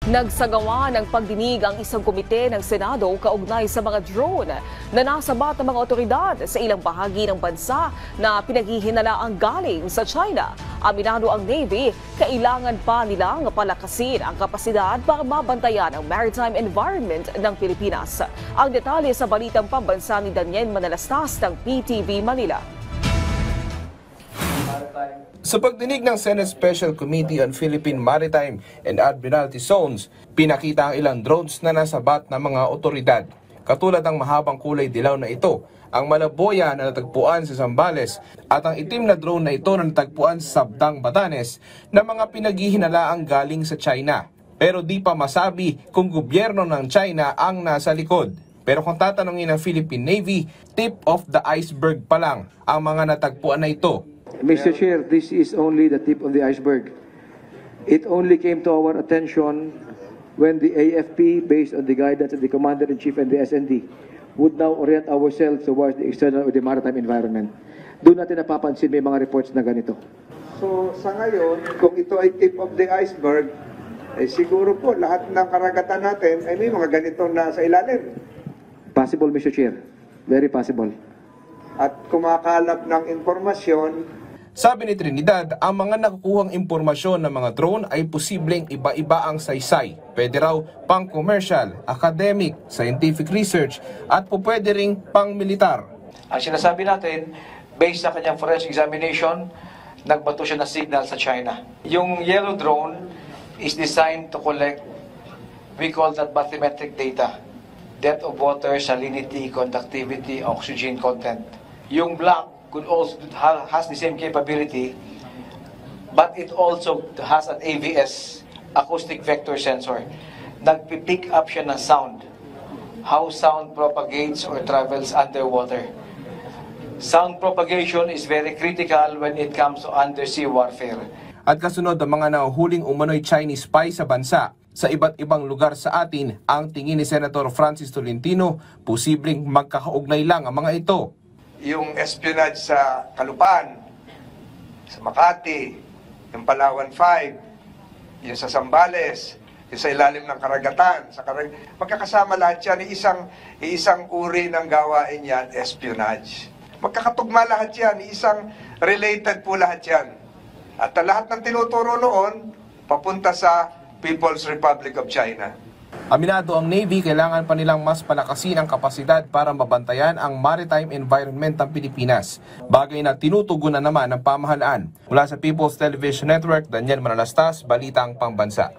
Nagsagawa ng pagdinig ang isang komite ng Senado kaugnay sa mga drone na nasabat ng mga otoridad sa ilang bahagi ng bansa na pinaghihinalaang galing sa China. Aminado ang Navy, kailangan pa nilang palakasin ang kapasidad para mabantayan ang maritime environment ng Pilipinas. Ang detalye sa balitang pambansa ni Daniel Manalastas ng PTV Manila. Sa pagdinig ng Senate Special Committee on Philippine Maritime and Admiralty Zones, pinakita ang ilang drones na nasabat ng mga otoridad. Katulad ng mahabang kulay dilaw na ito, ang malaboya na natagpuan sa Zambales at ang itim na drone na ito na natagpuan sa Sabdang, Batanes na mga pinaghihinalaang galing sa China. Pero di pa masabi kung gobyerno ng China ang nasa likod. Pero kung tatanungin ng Philippine Navy, tip of the iceberg pa lang ang mga natagpuan na ito. Mr. Chair, this is only the tip of the iceberg. It only came to our attention when the AFP, based on the guidance of the Commander-in-Chief and the SND, would now orient ourselves towards the external or the maritime environment. Doon natin napapansin may mga reports na ganito. So sa ngayon, kung ito ay tip of the iceberg, ay siguro po lahat ng karagatan natin ay may mga ganito na sa ilalim. Possible, Mr. Chair. Very possible. At kumakalap ng impormasyon. Sabi ni Trinidad, ang mga nakukuhang impormasyon ng mga drone ay posibleng iba-iba ang saysay. Pwede raw pang-commercial, academic, scientific research at pwede ring pang-militar. Ang sinasabi natin, based sa kanyang forensic examination, nagbato siya ng signal sa China. Yung yellow drone is designed to collect, we call that bathymetric data. Depth of water, salinity, conductivity, oxygen content. Yung black could also has the same capability, but it also has an AVS, acoustic vector sensor. Nagpipick up siya ng sound, how sound propagates or travels underwater. Sound propagation is very critical when it comes to undersea warfare. At kasunod ang mga nahuhuling umano'y Chinese spy sa bansa, sa iba't ibang lugar sa atin, ang tingin ni Senator Francis Tolentino, posibleng magkakaugnay lang ang mga ito. Yung espionage sa Caloocan, sa Makati, yung Palawan 5, yung sa Zambales, yung sa ilalim ng karagatan, magkakasama lahat yan, isang uri ng gawain yan, espionage. Magkakatugma lahat yan, isang related po lahat yan. At lahat ng tinuturo noon, papunta sa People's Republic of China. Aminado ang Navy, kailangan pa nilang mas palakasin ang kapasidad para mabantayan ang maritime environment ng Pilipinas. Bagay na tinutugunan naman ng pamahalaan. Mula sa People's Television Network, Daniel Manalastas, Balitang Pambansa.